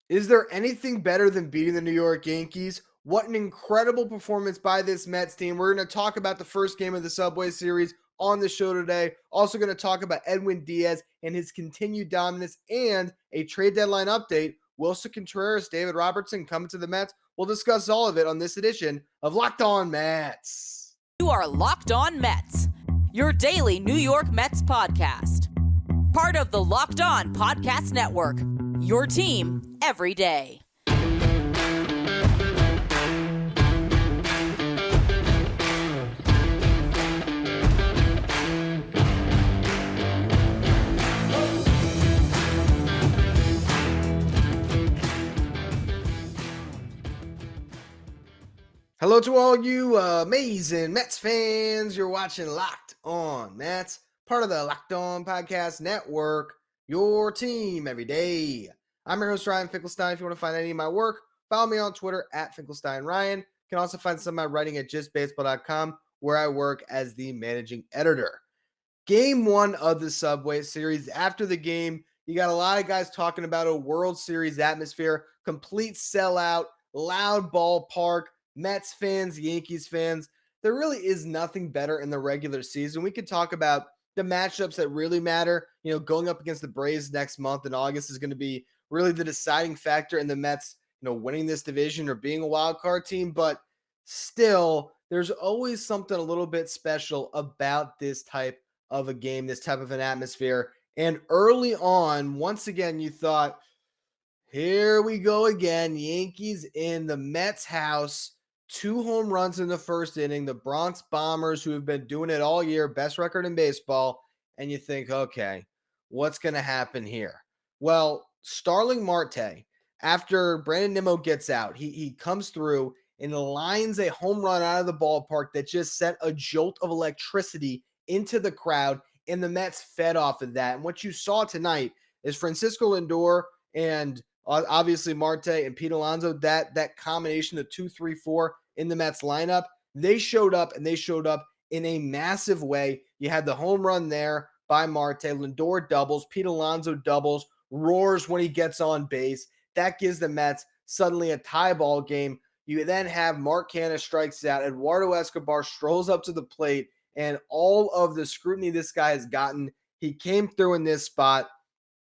Is there anything better than beating the New York Yankees? What an incredible performance by this Mets team. We're going to talk about the first game of the Subway Series on the show today. Also going to talk about Edwin Diaz and his continued dominance and a trade deadline update. Willson Contreras David Robertson coming to the Mets. We'll discuss all of it on this edition of Locked On Mets. You are Locked On Mets, your daily New York Mets podcast. Part of the Locked On Podcast Network, your team every day. Hello to all you amazing Mets fans. You're watching Locked On Mets, part of the Locked On Podcast Network, your team every day. I'm your host, Ryan Finkelstein. If you want to find any of my work, follow me on Twitter at FinkelsteinRyan. You can also find some of my writing at justbaseball.com, where I work as the managing editor. Game one of the Subway Series. After the game, you got a lot of guys talking about a World Series atmosphere, complete sellout, loud ballpark, Mets fans, Yankees fans. There really is nothing better in the regular season. We could talk about the matchups that really matter. You know, going up against the Braves next month in August is going to be really the deciding factor in the Mets, winning this division or being a wild card team. But still, there's always something a little bit special about this type of a game, this type of an atmosphere. And early on, once again, you thought, here we go again. Yankees in the Mets house. 2 home runs in the first inning. The Bronx Bombers, who have been doing it all year, best record in baseball. And you think, okay, what's going to happen here? Well, Starling Marte, after Brandon Nimmo gets out, he comes through and lines a home run out of the ballpark that just sent a jolt of electricity into the crowd, and the Mets fed off of that. And what you saw tonight is Francisco Lindor and obviously Marte and Pete Alonso, that combination of 2, 3, 4 in the Mets lineup, they showed up, and they showed up in a massive way. You had the home run there by Marte, Lindor doubles, Pete Alonso doubles, roars when he gets on base. That gives the Mets suddenly a tie ball game. You then have Mark Canha strikes out, Eduardo Escobar strolls up to the plate, and all of the scrutiny this guy has gotten, he came through in this spot.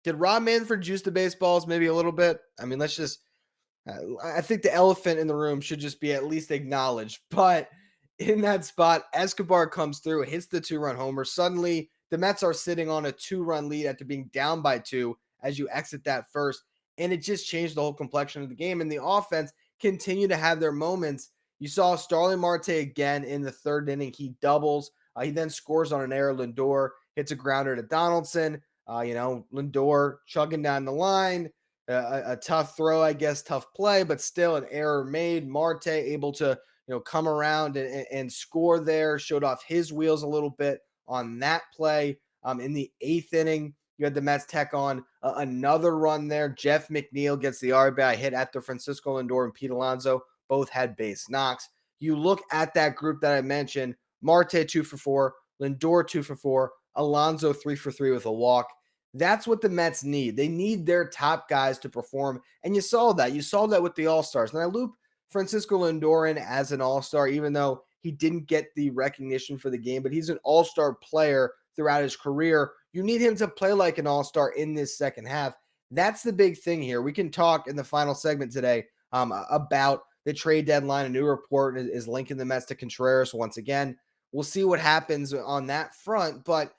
Did Rob Manfred juice the baseballs maybe a little bit? I mean, I think the elephant in the room should just be at least acknowledged. But in that spot, Escobar comes through, hits the 2-run homer. Suddenly, the Mets are sitting on a 2-run lead after being down by 2 as you exit that first. And it just changed the whole complexion of the game. And the offense continued to have their moments. You saw Starling Marte again in the third inning. He doubles. He then scores on an error. Lindor hits a grounder to Donaldson. Lindor chugging down the line, a tough throw, I guess, tough play, but still an error made. Marte able to, come around and score there, showed off his wheels a little bit on that play. In the 8th inning, you had the Mets tack on another run there. Jeff McNeil gets the RBI hit after Francisco Lindor and Pete Alonso both had base knocks. You look at that group that I mentioned, Marte 2 for 4, Lindor 2 for 4, Alonso 3 for 3 with a walk. That's what the Mets need. They need their top guys to perform. And you saw that. You saw that with the All-Stars. And I loop Francisco Lindor in as an All-Star, even though he didn't get the recognition for the game, but he's an All-Star player throughout his career. You need him to play like an All-Star in this second half. That's the big thing here. We can talk in the final segment today about the trade deadline. A new report is linking the Mets to Contreras once again. We'll see what happens on that front, but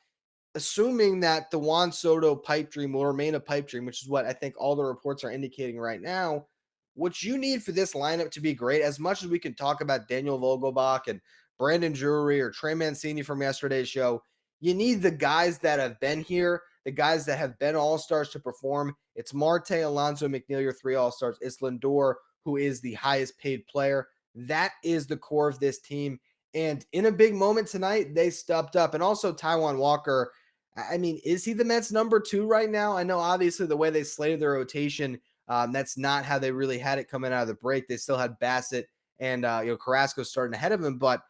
assuming that the Juan Soto pipe dream will remain a pipe dream, which is what I think all the reports are indicating right now, what you need for this lineup to be great, as much as we can talk about Daniel Vogelbach and Brandon Drury or Trey Mancini from yesterday's show, you need the guys that have been here, the guys that have been all-stars to perform. It's Marte, Alonso, McNeil, your 3 all-stars. It's Lindor, who is the highest paid player. That is the core of this team. And in a big moment tonight, they stepped up. And also Taijuan Walker, I mean, is he the Mets number 2 right now? I know obviously the way they slated their rotation, that's not how they really had it coming out of the break. They still had Bassett and Carrasco starting ahead of him, but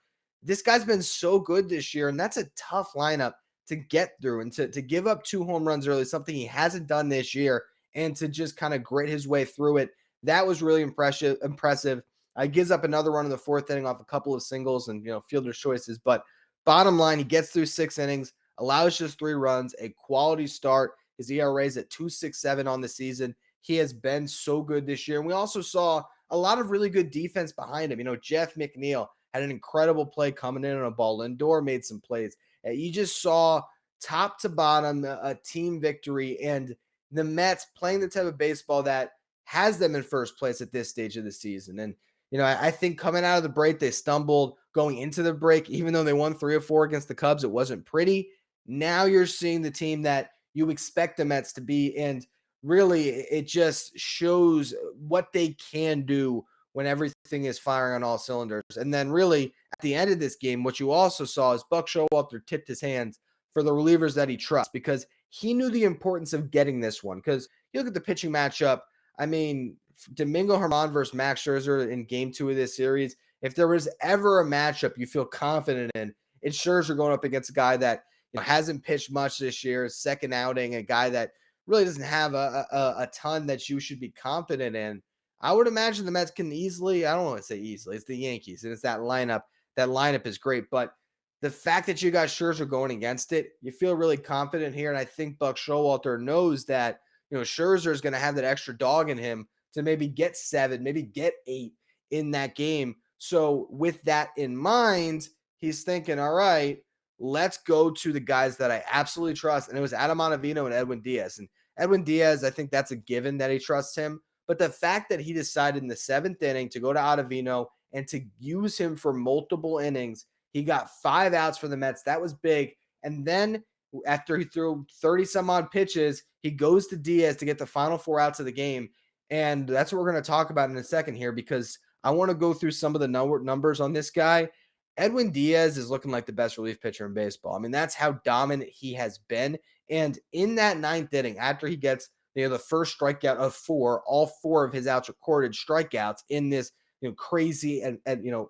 this guy's been so good this year, and that's a tough lineup to get through, and to give up 2 home runs early, something he hasn't done this year, and to just kind of grit his way through it. That was really impressive. Gives up another run in the fourth inning off a couple of singles and fielder's choices. But bottom line, he gets through 6 innings, allows just 3 runs, a quality start. His ERA is at 2.67 on the season. He has been so good this year. And we also saw a lot of really good defense behind him. Jeff McNeil had an incredible play coming in on a ball. Lindor made some plays. You just saw top to bottom a team victory, and the Mets playing the type of baseball that has them in first place at this stage of the season. And I think coming out of the break, they stumbled going into the break. Even though they won 3 or 4 against the Cubs, it wasn't pretty. Now you're seeing the team that you expect the Mets to be, and really it just shows what they can do when everything is firing on all cylinders. And then really at the end of this game, what you also saw is Buck Showalter tipped his hands for the relievers that he trusts, because he knew the importance of getting this one. Because you look at the pitching matchup, I mean, Domingo Germán versus Max Scherzer in game 2 of this series, if there was ever a matchup you feel confident in, it's Scherzer going up against a guy that hasn't pitched much this year, second outing, a guy that really doesn't have a ton that you should be confident in. I would imagine the Mets can easily, I don't want to say easily, it's the Yankees, and it's that lineup. That lineup is great, but the fact that you got Scherzer going against it, you feel really confident here. And I think Buck Showalter knows that, Scherzer is going to have that extra dog in him to maybe get 7, maybe get 8 in that game. So with that in mind, he's thinking, all right, let's go to the guys that I absolutely trust. And it was Adam Ottavino and Edwin Diaz. And Edwin Diaz, I think that's a given that he trusts him. But the fact that he decided in the 7th inning to go to Ottavino and to use him for multiple innings, he got 5 outs for the Mets. That was big. And then after he threw 30 some odd pitches, he goes to Diaz to get the final 4 outs of the game. And that's what we're going to talk about in a second here, because I want to go through some of the numbers on this guy. Edwin Diaz is looking like the best relief pitcher in baseball. I mean, that's how dominant he has been. And in that 9th inning, after he gets the first strikeout of 4, all 4 of his outs recorded strikeouts in this crazy and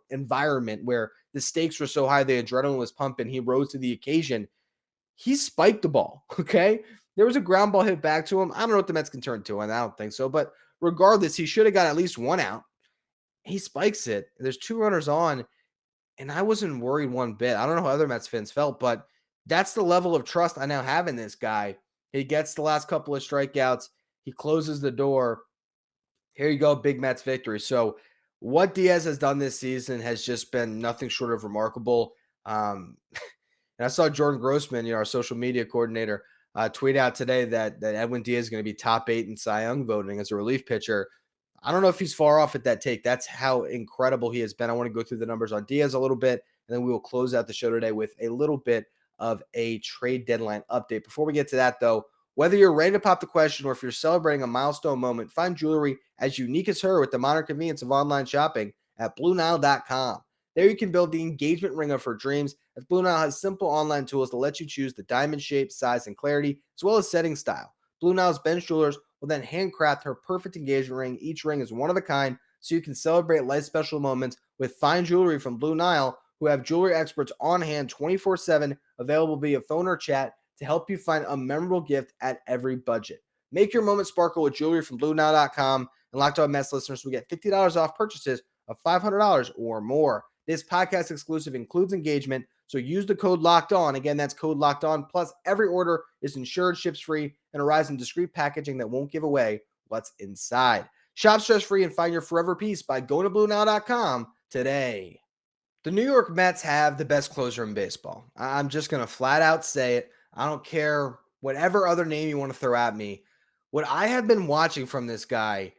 environment where the stakes were so high, the adrenaline was pumping, he rose to the occasion. He spiked the ball, okay? There was a ground ball hit back to him. I don't know what the Mets can turn to, and I don't think so. But regardless, he should have got at least 1 out. He spikes it. There's 2 runners on, and I wasn't worried one bit. I don't know how other Mets fans felt, but that's the level of trust I now have in this guy. He gets the last couple of strikeouts. He closes the door. Here you go, big Mets victory. So what Diaz has done this season has just been nothing short of remarkable. And I saw Jordan Grossman, our social media coordinator, tweet out today that Edwin Diaz is going to be top 8 in Cy Young voting as a relief pitcher. I don't know if he's far off at that take. That's how incredible he has been. I want to go through the numbers on Diaz a little bit, and then we will close out the show today with a little bit of a trade deadline update. Before we get to that, though, whether you're ready to pop the question or if you're celebrating a milestone moment, find jewelry as unique as her with the modern convenience of online shopping at BlueNile.com. There you can build the engagement ring of her dreams, as Blue Nile has simple online tools to let you choose the diamond shape, size, and clarity, as well as setting style. Blue Nile's bench jewelers will then handcraft her perfect engagement ring. Each ring is one of a kind, so you can celebrate life special moments with fine jewelry from Blue Nile, who have jewelry experts on hand 24/7, available via phone or chat to help you find a memorable gift at every budget. Make your moment sparkle with jewelry from BlueNile.com, and Locked On Mets listeners will get $50 off purchases of $500 or more. This podcast exclusive includes engagement, so use the code Locked On. Again, that's code Locked On. Plus, every order is insured, ships free, and arrives in discreet packaging that won't give away what's inside. Shop stress-free and find your forever peace by going to BlueNile.com today. The New York Mets have the best closer in baseball. I'm just going to flat out say it. I don't care whatever other name you want to throw at me. What I have been watching from this guy,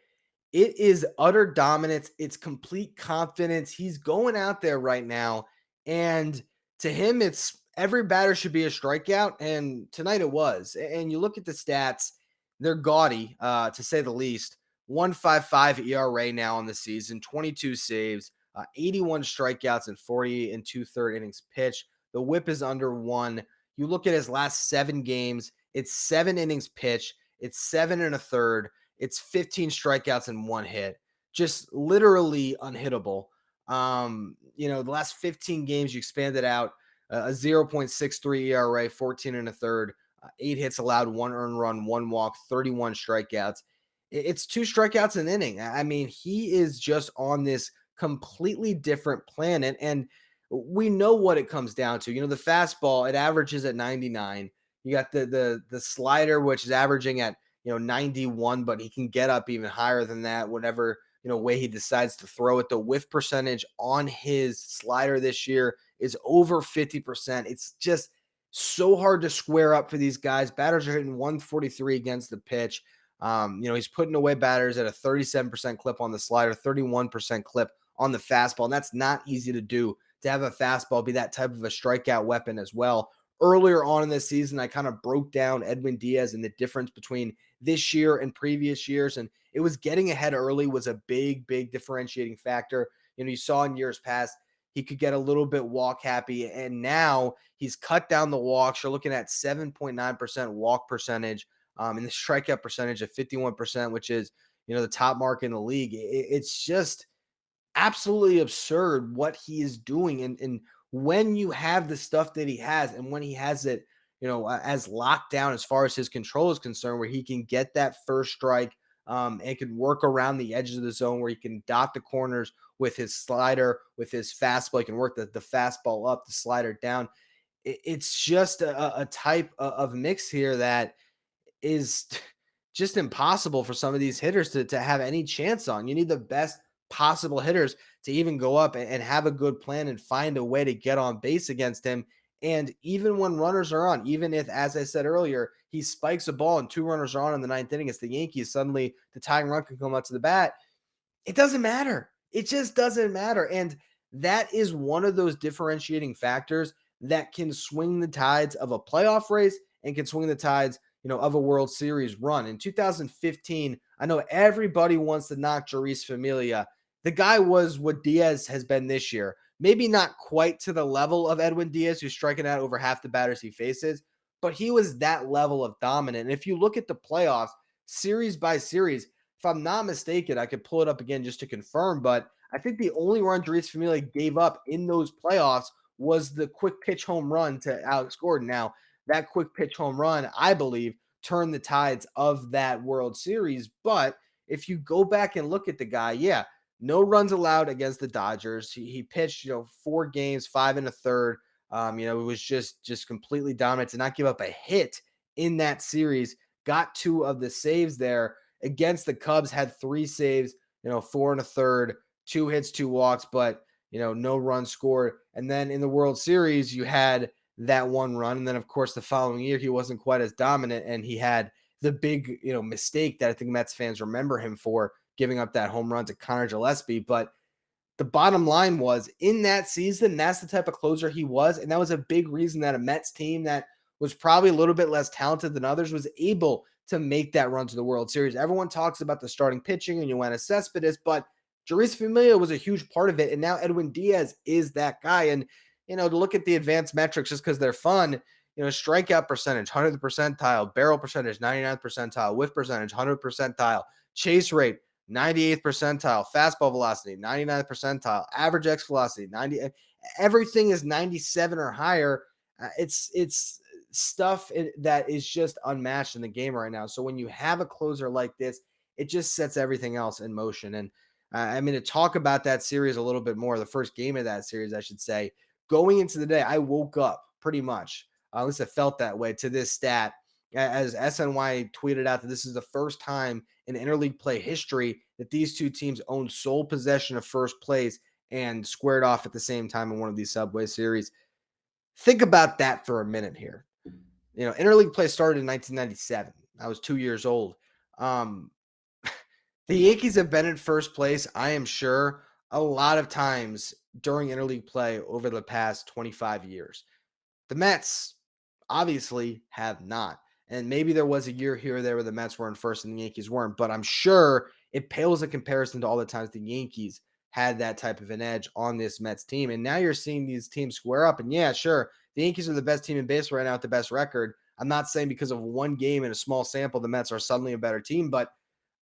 it is utter dominance. It's complete confidence. He's going out there right now, and to him, it's every batter should be a strikeout, and tonight it was. And you look at the stats, they're gaudy, to say the least. 1.55 ERA now on the season, 22 saves, 81 strikeouts and 40 and 2/3 innings pitched. The whip is under 1. You look at his last 7 games, it's 7 innings pitched, it's 7 1/3, it's 15 strikeouts and 1 hit. Just literally unhittable. The last 15 games you expanded out, a 0.63 ERA, 14 1/3, 8 hits allowed, 1 earned run, 1 walk, 31 strikeouts. It's 2 strikeouts an inning. I mean, he is just on this completely different planet, and we know what it comes down to. The fastball, it averages at 99. You got the slider, which is averaging at 91, but he can get up even higher than that whatever way he decides to throw it. The whiff percentage on his slider this year is over 50%. It's just so hard to square up for these guys. Batters are hitting 143 against the pitch. He's putting away batters at a 37% clip on the slider, 31% clip on the fastball. And that's not easy to do, to have a fastball be that type of a strikeout weapon as well. Earlier on in this season, I kind of broke down Edwin Diaz and the difference between this year and previous years. And it was getting ahead early was a big, big differentiating factor. You saw in years past, he could get a little bit walk happy. And now he's cut down the walks. You're looking at 7.9% walk percentage, and the strikeout percentage of 51%, which is, the top mark in the league. It's just absolutely absurd what he is doing. And when you have the stuff that he has, and when he has it, as locked down as far as his control is concerned, where he can get that first strike, and can work around the edges of the zone, where he can dot the corners with his slider, with his fastball. He can work the fastball up, the slider down. It's just a type of mix here that is just impossible for some of these hitters to have any chance on. You need the best possible hitters to even go up and have a good plan and find a way to get on base against him. And even when runners are on, even if, as I said earlier, he spikes a ball and 2 runners are on in the 9th inning against the Yankees, suddenly the tying run can come up to the bat. It doesn't matter. It just doesn't matter. And that is one of those differentiating factors that can swing the tides of a playoff race and can swing the tides, of a World Series run. In 2015, I know everybody wants to knock Jeurys Familia. The guy was what Diaz has been this year. Maybe not quite to the level of Edwin Diaz, who's striking out over half the batters he faces, but he was that level of dominant. And if you look at the playoffs, series by series, if I'm not mistaken, I could pull it up again just to confirm, but I think the only run Jeurys Familia gave up in those playoffs was the quick pitch home run to Alex Gordon. Now, that quick pitch home run, I believe, turned the tides of that World Series. But if you go back and look at the guy, yeah, no runs allowed against the Dodgers. He pitched, 4 games, 5 1/3. It was just completely dominant to not give up a hit in that series. Got 2 of the saves there against the Cubs, had 3 saves, 4 1/3, 2 hits, 2 walks, but no runs scored. And then in the World Series, you had that 1 run. And then, of course, the following year, he wasn't quite as dominant, and he had the big, mistake that I think Mets fans remember him for, giving up that home run to Connor Gillespie. But the bottom line was, in that season, that's the type of closer he was. And that was a big reason that a Mets team that was probably a little bit less talented than others was able to make that run to the World Series. Everyone talks about the starting pitching and Yoenis Cespedes, but Jeurys Familia was a huge part of it. And now Edwin Diaz is that guy. And, to look at the advanced metrics just because they're fun, strikeout percentage, 100th percentile, barrel percentage, 99th percentile, whiff percentage, 100th percentile, chase rate, 98th percentile, fastball velocity, 99th percentile, average X velocity, 90. Everything is 97 or higher. It's stuff that is just unmatched in the game right now. So when you have a closer like this, it just sets everything else in motion. And to talk about that series a little bit more, the first game of that series, I should say, going into the day, I woke up pretty much, at least I felt that way, to this stat, as SNY tweeted out that this is the first time in interleague play history that these 2 teams owned sole possession of first place and squared off at the same time in one of these Subway series. Think about that for a minute here. Interleague play started in 1997. I was 2 years old. The Yankees have been in first place, I am sure, a lot of times during interleague play over the past 25 years. The Mets obviously have not. And maybe there was a year here or there where the Mets were in first and the Yankees weren't, but I'm sure it pales in comparison to all the times the Yankees had that type of an edge on this Mets team. And now you're seeing these teams square up. And yeah, sure, the Yankees are the best team in baseball right now with the best record. I'm not saying because of one game in a small sample, the Mets are suddenly a better team, but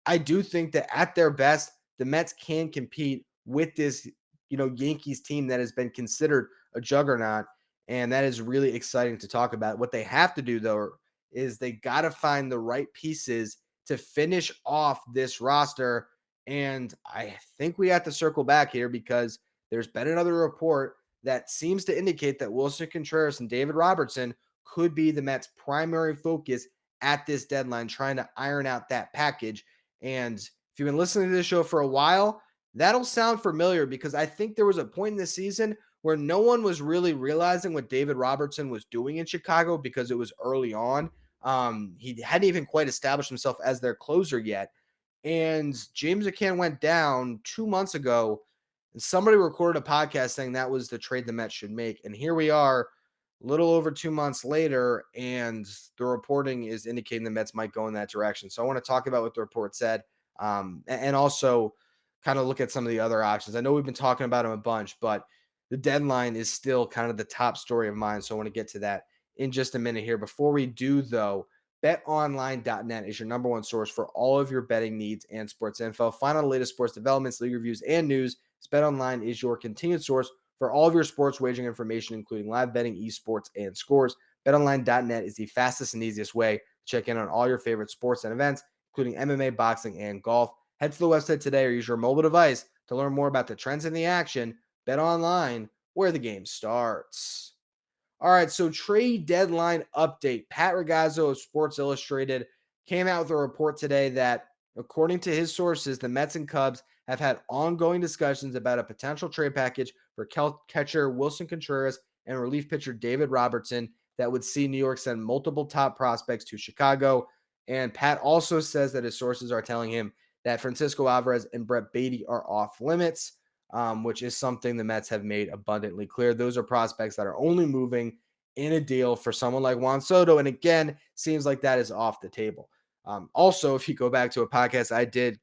I do think that at their best, the Mets can compete with this, Yankees team that has been considered a juggernaut. And that is really exciting to talk about. What they have to do, though, is they got to find the right pieces to finish off this roster. And I think we have to circle back here because there's been another report that seems to indicate that Willson Contreras and David Robertson could be the Mets' primary focus at this deadline, trying to iron out that package. And if you've been listening to this show for a while, that'll sound familiar because I think there was a point in the season where no one was really realizing what David Robertson was doing in Chicago because it was early on. He hadn't even quite established himself as their closer yet. And James McCann went down 2 months ago, and somebody recorded a podcast saying that was the trade the Mets should make. And here we are, a little over 2 months later, and the reporting is indicating the Mets might go in that direction. So I want to talk about what the report said, and also kind of look at some of the other options. I know we've been talking about them a bunch, but the deadline is still kind of the top story of mine. So I want to get to that in just a minute here. Before we do, though, betonline.net is your number one source for all of your betting needs and sports info. Find out the latest sports developments, league reviews, and news. BetOnline is your continued source for all of your sports wagering information, including live betting, esports, and scores. BetOnline.net is the fastest and easiest way to check in on all your favorite sports and events, including MMA, boxing, and golf. Head to the website today or use your mobile device to learn more about the trends in the action. BetOnline, where the game starts. All right, so trade deadline update. Pat Ragazzo of Sports Illustrated came out with a report today that, according to his sources, the Mets and Cubs have had ongoing discussions about a potential trade package for catcher Willson Contreras and relief pitcher David Robertson that would see New York send multiple top prospects to Chicago. And Pat also says that his sources are telling him that Francisco Alvarez and Brett Beatty are off limits, which is something the Mets have made abundantly clear. Those are prospects that are only moving in a deal for someone like Juan Soto. And again, seems like that is off the table. Also, if you go back to a podcast I did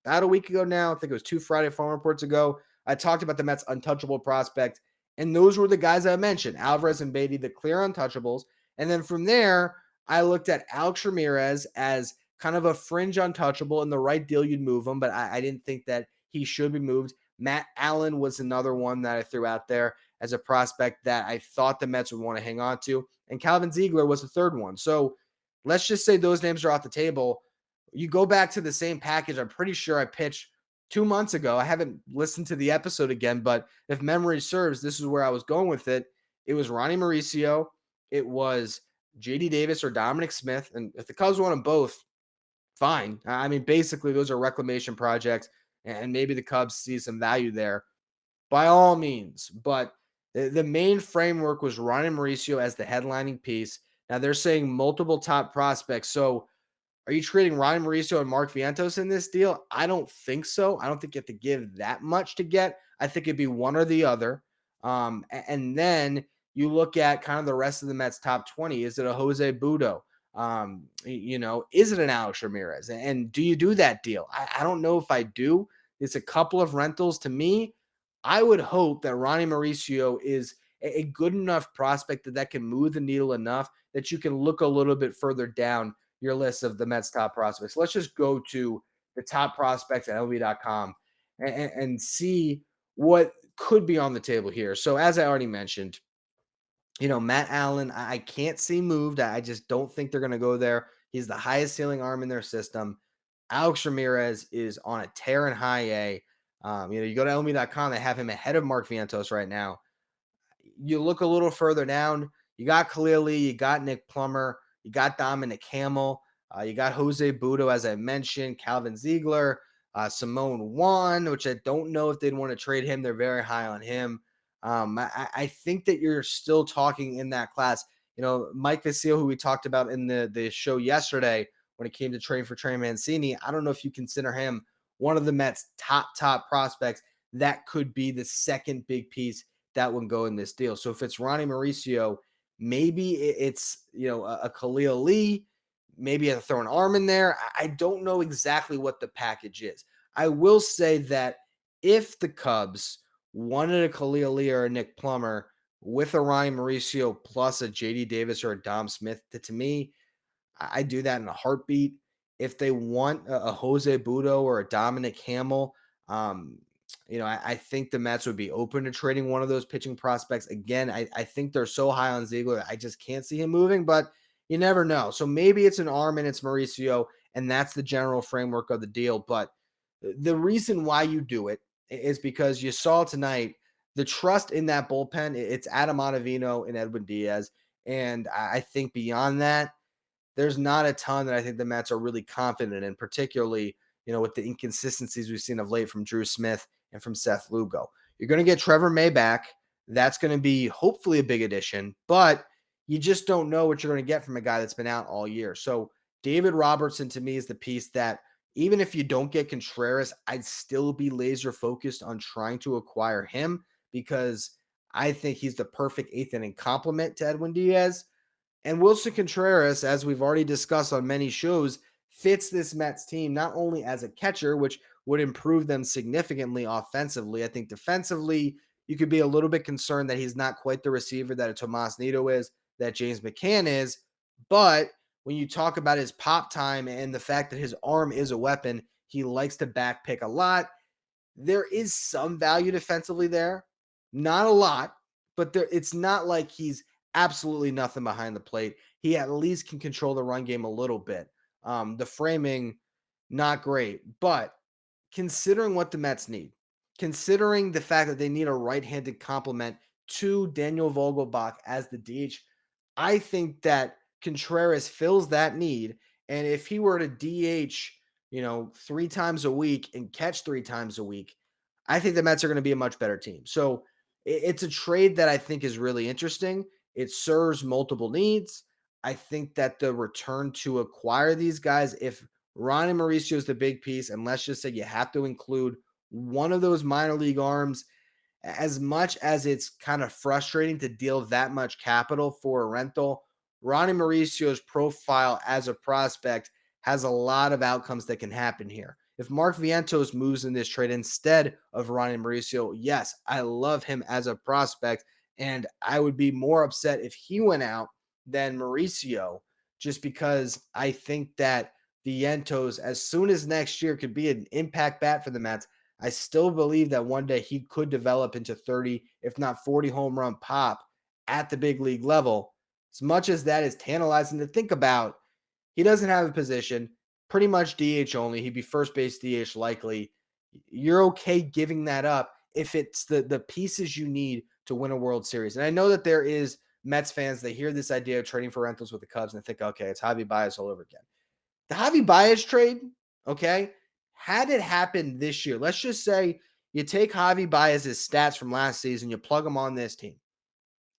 about a week ago now, I think it was 2 Friday Farm Reports ago, I talked about the Mets' untouchable prospect. And those were the guys I mentioned, Alvarez and Beatty, the clear untouchables. And then from there, I looked at Alex Ramirez as kind of a fringe untouchable. In the right deal, you'd move him, but I didn't think that he should be moved. Matt Allen was another one that I threw out there as a prospect that I thought the Mets would want to hang on to. And Calvin Ziegler was the third one. So let's just say those names are off the table. You go back to the same package I'm pretty sure I pitched 2 months ago. I haven't listened to the episode again, but if memory serves, this is where I was going with it. It was Ronnie Mauricio. It was JD Davis or Dominic Smith. And if the Cubs want them both, fine. I mean, basically, those are reclamation projects, and maybe the Cubs see some value there by all means. But the main framework was Ronnie Mauricio as the headlining piece. Now they're saying multiple top prospects. So are you trading Ryan Mauricio and Mark Vientos in this deal? I don't think so. I don't think you have to give that much to get. I think it'd be one or the other. And then you look at kind of the rest of the Mets top 20. Is it a Jose Budo? Is it an Alex Ramirez? And do you do that deal? I don't know if I do. It's a couple of rentals to me. I would hope that Ronnie Mauricio is a good enough prospect that can move the needle enough that you can look a little bit further down your list of the Mets top prospects. Let's just go to the top prospects at MLB.com and see what could be on the table here. So as I already mentioned, Matt Allen, I can't see moved. I just don't think they're going to go there. He's the highest ceiling arm in their system. Alex Ramirez is on a tear in high A. You go to MLB.com, they have him ahead of Mark Vientos right now. You look a little further down, you got Khalil Lee, you got Nick Plummer, you got Dominic Hamill, you got Jose Budo, as I mentioned, Calvin Ziegler, Simone Juan, which I don't know if they'd want to trade him. They're very high on him. I think that you're still talking in that class. Mike Vasile, who we talked about in the show yesterday when it came to trading for Trey Mancini, I don't know if you consider him one of the Mets' top prospects. That could be the second big piece that would go in this deal. So if it's Ronnie Mauricio, maybe it's a Khalil Lee, maybe a throw an arm in there. I don't know exactly what the package is. I will say that if the Cubs wanted a Khalil Lee or a Nick Plummer with a Ryan Mauricio plus a JD Davis or a Dom Smith, to me, I do that in a heartbeat. If they want a Jose Budo or a Dominic Hamill, I think the Mets would be open to trading one of those pitching prospects. Again, I think they're so high on Ziegler, I just can't see him moving. But, You never know. So maybe it's an arm and it's Mauricio, and that's the general framework of the deal. But the reason why you do it is because you saw tonight the trust in that bullpen. It's Adam Ottavino and Edwin Diaz. And I think beyond that, there's not a ton that I think the Mets are really confident in, particularly, with the inconsistencies we've seen of late from Drew Smith and from Seth Lugo. You're going to get Trevor May back. That's going to be hopefully a big addition, but you just don't know what you're going to get from a guy that's been out all year. So David Robertson to me is the piece that even if you don't get Contreras, I'd still be laser focused on trying to acquire him because I think he's the perfect eighth inning complement to Edwin Diaz. And Willson Contreras, as we've already discussed on many shows, fits this Mets team not only as a catcher, which would improve them significantly offensively. I think defensively, you could be a little bit concerned that he's not quite the receiver that a Tomas Nido is, that James McCann is. But when you talk about his pop time and the fact that his arm is a weapon, he likes to back pick a lot. There is some value defensively there. Not a lot, but it's not like he's absolutely nothing behind the plate. He at least can control the run game a little bit. The framing, not great, but considering what the Mets need, considering the fact that they need a right-handed complement to Daniel Vogelbach as the DH, I think that Contreras fills that need. And if he were to DH, 3 times a week and catch 3 times a week, I think the Mets are going to be a much better team. So it's a trade that I think is really interesting. It serves multiple needs. I think that the return to acquire these guys, if Ronnie Mauricio is the big piece, and let's just say you have to include one of those minor league arms, as much as it's kind of frustrating to deal that much capital for a rental, Ronnie Mauricio's profile as a prospect has a lot of outcomes that can happen here. If Mark Vientos moves in this trade instead of Ronnie Mauricio, yes, I love him as a prospect, and I would be more upset if he went out than Mauricio, just because I think that Vientos, as soon as next year, could be an impact bat for the Mets. I still believe that one day he could develop into 30, if not 40 home run pop at the big league level. As much as that is tantalizing to think about, he doesn't have a position, pretty much DH only. He'd be first base DH likely. You're okay giving that up if it's the pieces you need to win a World Series. And I know that there is Mets fans that hear this idea of trading for rentals with the Cubs and they think, okay, it's Javi Baez all over again. The Javi Baez trade, okay, had it happened this year, let's just say you take Javi Baez's stats from last season, you plug them on this team,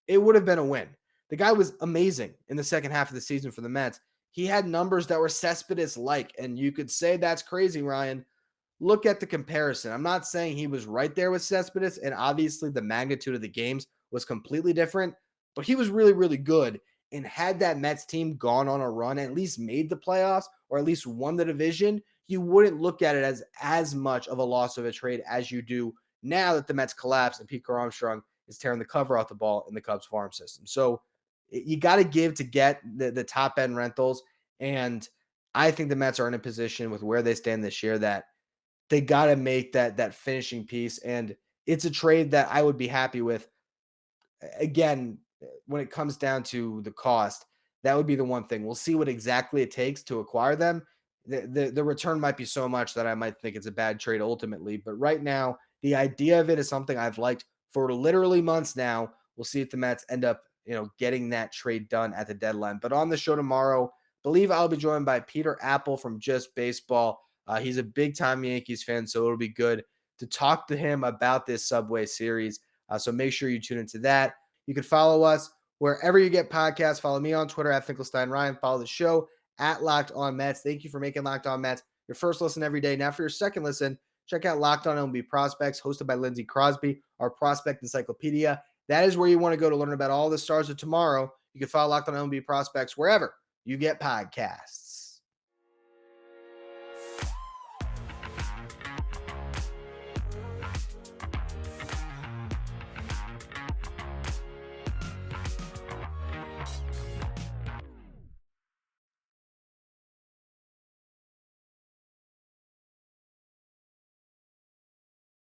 it would have been a win. The guy was amazing in the second half of the season for the Mets. He had numbers that were Cespedes-like, and you could say that's crazy, Ryan. Look at the comparison. I'm not saying he was right there with Cespedes, and obviously the magnitude of the games was completely different, but he was really, really good. And had that Mets team gone on a run, at least made the playoffs or at least won the division, you wouldn't look at it as much of a loss of a trade as you do now that the Mets collapse and Pete Armstrong is tearing the cover off the ball in the Cubs farm system. So you got to give to get the top end rentals. And I think the Mets are in a position with where they stand this year that they got to make that finishing piece. And it's a trade that I would be happy with. Again, when it comes down to the cost, that would be the one thing. We'll see what exactly it takes to acquire them. The return might be so much that I might think it's a bad trade ultimately. But right now, the idea of it is something I've liked for literally months now. We'll see if the Mets end up, getting that trade done at the deadline. But on the show tomorrow, believe I'll be joined by Peter Apple from Just Baseball. He's a big-time Yankees fan, so it'll be good to talk to him about this Subway Series. So make sure you tune into that. You can follow us wherever you get podcasts. Follow me on Twitter at Finkelstein Ryan. Follow the show at Locked On Mets. Thank you for making Locked On Mets your first listen every day. Now for your second listen, check out Locked On MLB Prospects, hosted by Lindsey Crosby, our prospect encyclopedia. That is where you want to go to learn about all the stars of tomorrow. You can follow Locked On MLB Prospects wherever you get podcasts.